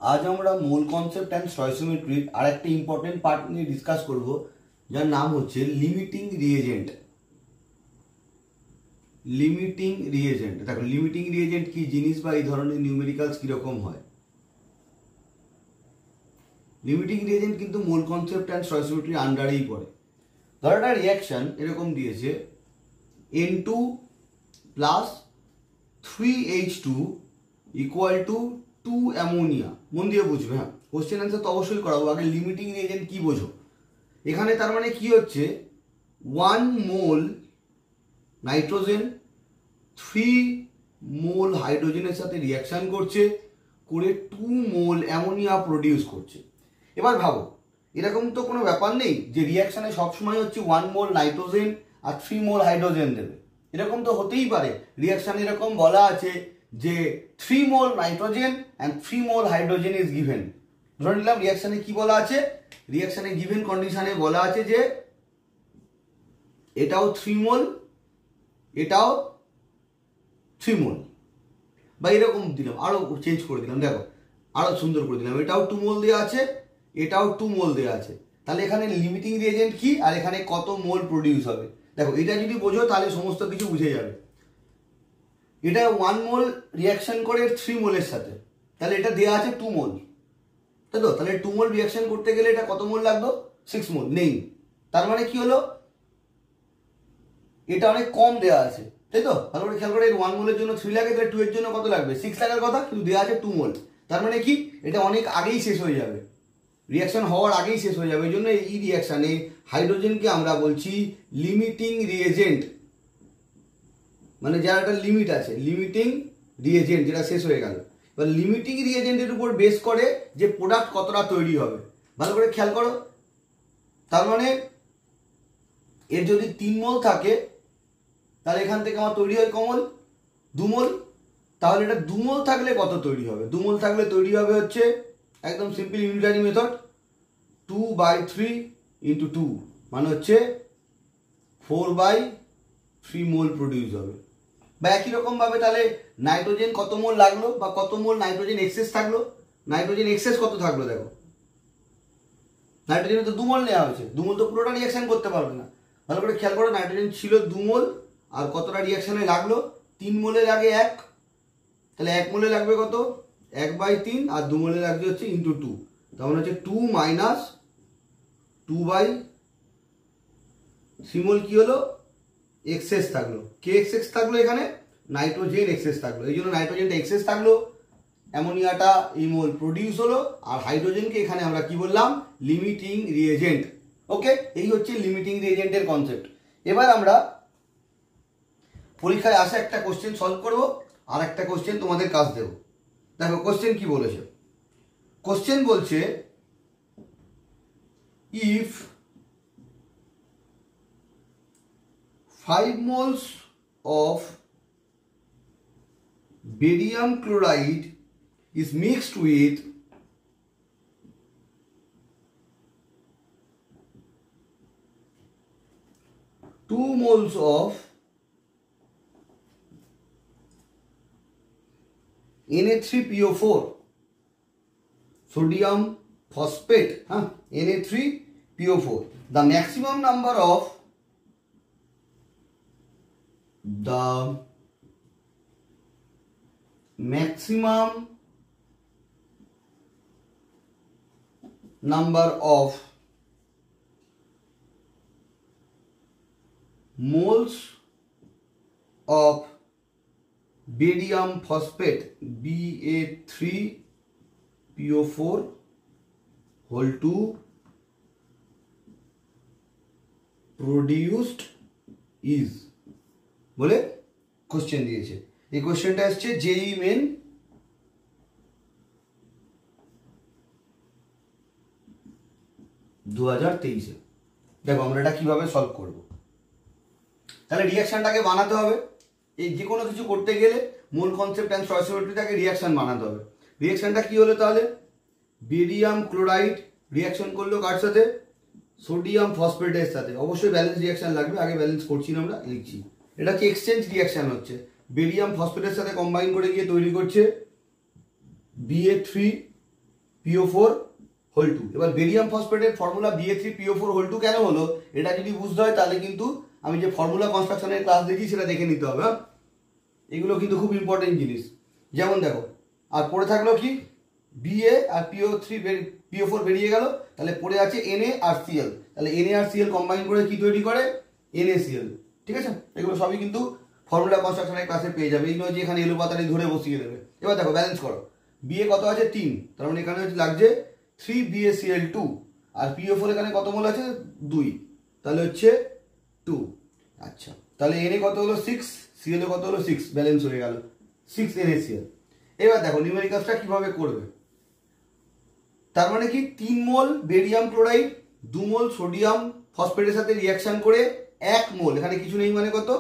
आज আমরা মোল concept and স্টয়কিওমেট্রির আরেকটা ইম্পর্টেন্ট পার্ট নিয়ে ডিসকাস করব, যার নাম হচ্ছে লিমিটিং রিএজেন্ট। লিমিটিং রিএজেন্ট, দেখো লিমিটিং রিএজেন্ট কি জিনিস বা এই ধরনের নিউমেরিক্যালস কিরকম হয়। লিমিটিং রিএজেন্ট কিন্তু মোল কনসেপ্ট অ্যান্ড স্টয়কিওমেট্রির আন্ডারেই পড়ে। ধরো একটা রিঅ্যাকশন এরকম দিয়েছে N2 plus 3H2 equal to 2 ammonia. মন দিয়ে বুঝবে, হ্যাঁ কোশ্চেন অ্যান্সার তো অবশ্যই করাবো। আগে লিমিটিং রিএজেন্ট কি বোঝো। এখানে তার মানে কি হচ্ছে, 1 মোল নাইট্রোজেন 3 মোল হাইড্রোজেনের সাথে রিয়াকশন করছে, করে 2 মোল অ্যামোনিয়া প্রডিউস করছে। এবার ভাবো, এরকম তো কোনো ব্যাপার নেই যে রিয়াকশানে সবসময় হচ্ছে 1 মোল নাইট্রোজেন আর 3 মোল হাইড্রোজেন দেবে। এরকম তো হতেই পারে। রিয়াকশানে এরকম বলা আছে যে 3 মোল nitrogen and 3 mole hydrogen is given. ধরে নিলাম রিয়াকশানে কি বলা আছে, রিয়াকশানে গিভেন কন্ডিশনে বলা আছে যে এটাও 3 মোল এটাও 3 মোল, বা এরকম দিলাম, আরো চেঞ্জ করে দিলাম, দেখো আরো সুন্দর করে দিলাম, এটাও 2 মোল দেওয়া আছে এটাও 2 মোল দেওয়া আছে। তাহলে এখানে লিমিটিং রিএজেন্ট কি আর এখানে কত মোল প্রডিউস হবে। দেখো এটা যদি বোঝো তাহলে সমস্ত কিছু বুঝে যাবে। এটা 1 মোল রিয়াকশন করে 3 মোলের সাথে, তাহলে এটা দেওয়া আছে 2 মোল, তাই তো? তাহলে 2 মোল রিয়াকশন করতে গেলে এটা কত মোল লাগতো, 6 মোল নেই। তার মানে কি হলো, এটা অনেক কম দেওয়া আছে, তাই তো? ভালো করে খেয়াল করে, 1 মোলের জন্য 3 লাগে, তাহলে 2 এর জন্য কত লাগবে, 6 লাগার কথা, কিন্তু দেওয়া আছে 2 মোল। তার মানে কি, এটা অনেক আগেই শেষ হয়ে যাবে, রিয়াকশন হওয়ার আগেই শেষ হয়ে যাবে। এই জন্য এই রিয়াকশানে হাইড্রোজেনকে আমরা বলছি লিমিটিং রিএজেন্ট, মানে যার একটা লিমিট আছে, লিমিটিং রিএজেন্ট যেটা শেষ হয়ে গেল। এবার লিমিটিং রিএজেন্টের উপর বেস করে যে প্রোডাক্ট কতটা তৈরি হবে, ভালো করে খেয়াল করো। তার মানে এর যদি 3 মোল থাকে, তাহলে এখান থেকে আমার তৈরি হয় কমল 2 মোল। তাহলে এটা 2 মোল থাকলে কত তৈরি হবে, 2 মোল থাকলে তৈরি হবে হচ্ছে একদম সিম্পল ইউনিটারি মেথড, 2/3 ইন্টু 2 মানে হচ্ছে 4/3 মোল প্রডিউস হবে। বা একই রকম ভাবে তাহলে নাইট্রোজেন কত মোল লাগলো, বা কত মোল নাইট্রোজেন এক্সেস থাকলো। নাইট্রোজেন এক্সেস কত থাকলো, দেখো নাইট্রোজেনে তো 2 মোল নেওয়া হয়েছে, 2 মোল তো পুরোটা রিয়াকশন করতে পারবে না। ভালো করে খেয়াল করো, নাইট্রোজেন ছিল 2 মোল, আর কতটা রিয়াকশনে লাগলো, 3 মোলের আগে 1, তাহলে 1 মোলে লাগবে কত, 1/3, আর 2 মোলে লাগবে হচ্ছে ইন্টু 2, তার মানে হচ্ছে 2 মাইনাস 2/3 মোল কি হলো, এক্সেস থাকলো। কে এক্সেস থাকলো, এখানে নাইট্রোজেন এক্সেস থাকলো, এই জন্য নাইট্রোজেনটা এক্সেস থাকলো, অ্যামোনিয়াটা এই মোল প্রডিউস হলো, আর হাইড্রোজেনকে এখানে আমরা কি বললাম, লিমিটিং রিএজেন্ট। ওকে, এই হচ্ছে লিমিটিং রিএজেন্টের কনসেপ্ট। এবার আমরা পরীক্ষায় আসে একটা কোশ্চেন সলভ করব, আর একটা কোশ্চেন তোমাদের কাজ দেব। দেখো কোশ্চেন কি বলেছে, কোশ্চেন বলছে if 5 moles of barium chloride is mixed with 2 moles of Na3PO4 sodium phosphate, Na3PO4, the maximum number of moles of barium phosphate Ba3PO4 whole 2 produced is বলে question দিয়েছে। এই কোশ্চেনটা আসছে জেইই মেন 2023-এ। দেখো আমরা এটা কিভাবে সলভ করব। তাহলে রিয়াকশনটাকে বানাতে হবে। এই যে কোনো কিছু করতে গেলে মূল কনসেপ্ট অ্যান্ড স্টয়কিওমেট্রিটাকে রিয়াকশন বানাতে হবে। রিয়াকশনটা কি হলো তাহলে, বেরিয়াম ক্লোরাইড রিয়াকশন করলো কার সাথে, সোডিয়াম ফসফেটের সাথে। অবশ্যই ব্যালেন্স রিয়াকশন লাগবে, আগে ব্যালেন্স করছি না, আমরা লিখছি। এটা কি এক্সচেঞ্জ রিয়াকশন হচ্ছে, বেরিয়াম ফসফেটের সাথে কম্বাইন করে গিয়ে তৈরি করছে Ba3 PO4 হোল 2। এবার বেরিয়াম ফসফেটের ফর্মুলা Ba3PO4 হোল 2 কেন হলো এটা যদি বুঝতে হয় তাহলে কিন্তু আমি যে ফর্মুলা কনস্ট্রাকশনের ক্লাস দিয়েছি সেটা দেখে নিতে হবে। এগুলো কিন্তু খুব ইম্পর্টেন্ট জিনিস। যেমন দেখো, আর পড়ে থাকলো কি Ba আর PO4 বেরিয়ে গেল, তাহলে পড়ে আছে Na আর Cl। তাহলে Na আর Cl কম্বাইন করে কি তৈরি করে? NaCl। ঠিক আছে, এগুলো সবই কিন্তু ফর্মুলা কনস্ট্রাকশনের ক্লাসে পেয়ে যাবে। এই নয় যে এখানে এলো পাতারি ধরে বসিয়ে দেবে। এবার দেখো ব্যালেন্স করো, Ba কত আছে 3, তার মানে এখানে লাগছে 3BaCl2, আর PO4 এখানে কত মোল আছে 2, তাহলে হচ্ছে 2। আচ্ছা, তাহলে Na কত হলো 6, Cl কত হলো 6, ব্যালেন্স হয়ে গেল 6 NaCl। এবার দেখো নিউমেরিক্যালসটা কিভাবে করবে। তার মানে কি 3 মোল বেরিয়াম ক্লোরাইড 2 মোল সোডিয়াম ফসফেটের সাথে রিঅ্যাকশন করে 1 মোল, এখানে কিছু নেই মানে কত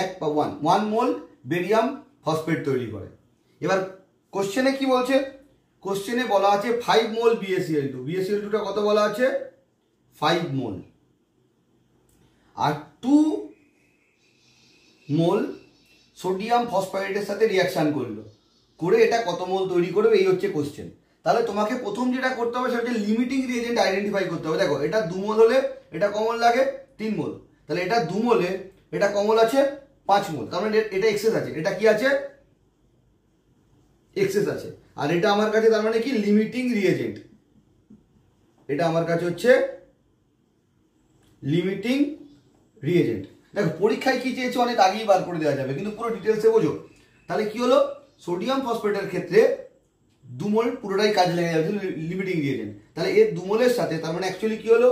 1 মোল বেরিয়াম ফসফেট তৈরি করে। এবার কোশ্চেনে কি বলছে? কোশ্চেনে বলা আছে 5 মোল BaCl2। BaCl2টা কত বলা আছে? 5 মোল। আর 2 মোল সোডিয়াম ফসফেটের সাথে রিঅ্যাকশন করলো, করে এটা কত মোল তৈরি করবে, এই হচ্ছে কোশ্চেন। তাহলে তোমাকে প্রথম যেটা করতে হবে সেটা হচ্ছে লিমিটিং রিএজেন্ট আইডেন্টিফাই করতে হবে। দেখো এটা 2 মোল হলে এটা কমন লাগে 3 মোল, তাহলে এটা 2 মোলে এটা কমন আছে 5 মোল, তার মানে এটা এক্সেস আছে। এটা কি আছে? এক্সেস আছে। আর এটা আমার কাছে তার মানে কি লিমিটিং রিএজেন্ট, এটা আমার কাছে হচ্ছে লিমিটিং রিএজেন্ট। দেখো পরীক্ষায় কি চেয়েছে অনেক আগেই বার করে দেওয়া যাবে, কিন্তু পুরো ডিটেলসে বোঝো। তাহলে কি হলো, সোডিয়াম ফসফেটের ক্ষেত্রে 2 মোল পুরোটাই কাজে লেগে যাবে লিমিটিং রিএজেন্ট। তাহলে এর 2 মোলের সাথে তার মানে অ্যাকচুয়ালি কি হলো,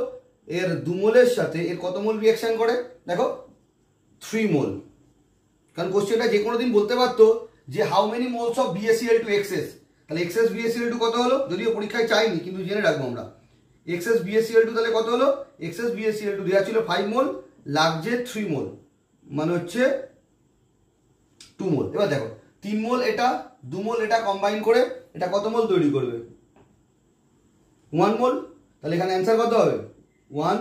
এর 2 মোলের সাথে এর কত মোল রিঅ্যাকশন করে? দেখো 3 মোল। কারণ কোশ্চেনটা যে কোনো দিন বলতে পারতো যে how many moles of BaCl2 excess, তাহলে এক্সেস BaCl2 কত হলো, যদিও পরীক্ষায় চাইনি কিন্তু জেনে রাখবো আমরা। এক্সেস BaCl2 তাহলে কত হলো? এক্সেস BaCl2 দেওয়া ছিল 5 মোল, লাগছে 3 মোল, মানে হচ্ছে 2 মোল। এবার দেখো 3 মোল এটা 2 মোল এটা কম্বাইন করে এটা কত মোল তৈরি করবে? 1 মোল। তাহলে এখানে অ্যান্সার কত হবে? 1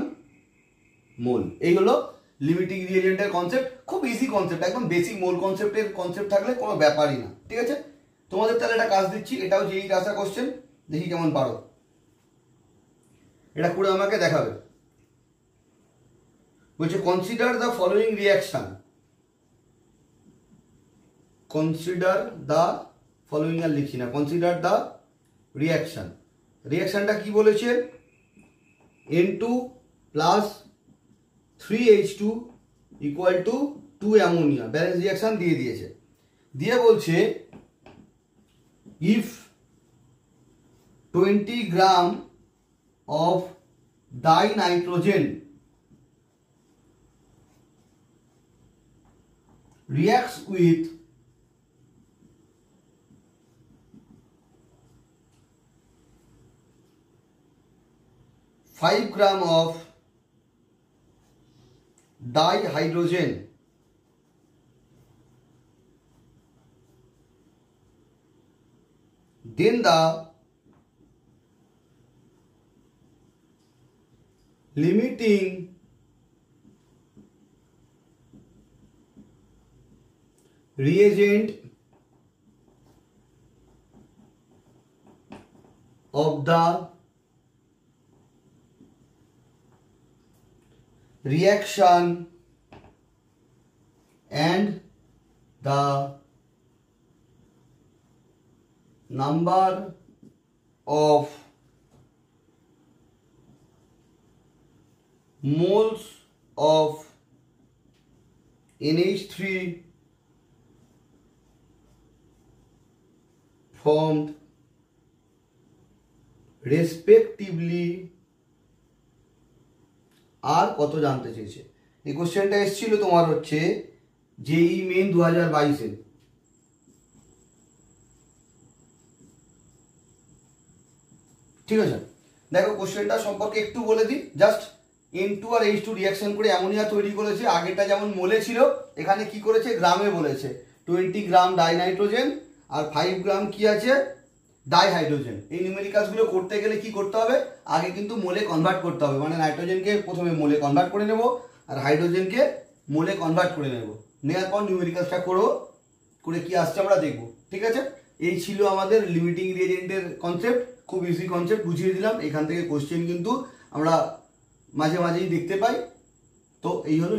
মোল। এই হলো লিমিটিং রিএজেন্টের কনসেপ্ট। খুব ইজি কনসেপ্ট, একদম বেসিক মোল কনসেপ্টের কনসেপ্ট থাকলে কোনো ব্যাপারই না। ঠিক আছে, তোমাদের তাহলে একটা কাজ দিচ্ছি, এটাও যেই আসা কোশ্চেন, দেখি কেমন পারো। এটা করে আমাকে দেখাবে। বলছে consider the following reaction, consider the following আর লিখছি না, কনসিডার দ্য রিঅ্যাকশন। রিঅ্যাকশনটা কি বলেছে? N2 plus 3H2 equal to 2 ammonia, balance reaction দিয়ে দিয়েছে। দিয়ে বলছে if 20 gram of dinitrogen reacts with 5 gram of dihydrogen, then the limiting reagent of the reaction and the number of moles of NH3 formed respectively আর কত জানতে চেয়েছে। এই কোশ্চেনটা এসেছিল তোমার হচ্ছে জেই মেইন 2022-এ। ঠিক আছে, দেখো কোশ্চেনটা সম্পর্কে একটু বলে দিই। জাস্ট N2 আর H2 রিঅ্যাকশন করে অ্যামোনিয়া তৈরি করেছে। আগেটা যেমন মোলে ছিল, এখানে কি করেছে গ্রামে বলেছে। 20 গ্রাম ডাইনাইট্রোজেন আর 5 গ্রাম কি আছে ডাইহাইড্রোজেন। এই নিউমেরিক্যালসগুলো করতে গেলে কি করতে হবে, আগে কিন্তু মোলে কনভার্ট করতে হবে। মানে নাইট্রোজেনকে প্রথমে মোলে কনভার্ট করে নেব আর হাইড্রোজেনকে মোলে কনভার্ট করে নেব। নেওয়ার পর নিউমেরিক্যালসটা করবো, করে কি আসছে আমরা দেখব। ঠিক আছে, এই ছিল আমাদের লিমিটিং রিএজেন্টের কনসেপ্ট। খুব ইজি কনসেপ্ট বুঝিয়ে দিলাম। এখান থেকে কোশ্চেন কিন্তু আমরা মাঝে মাঝেই দেখতে পাই। তো এই হলো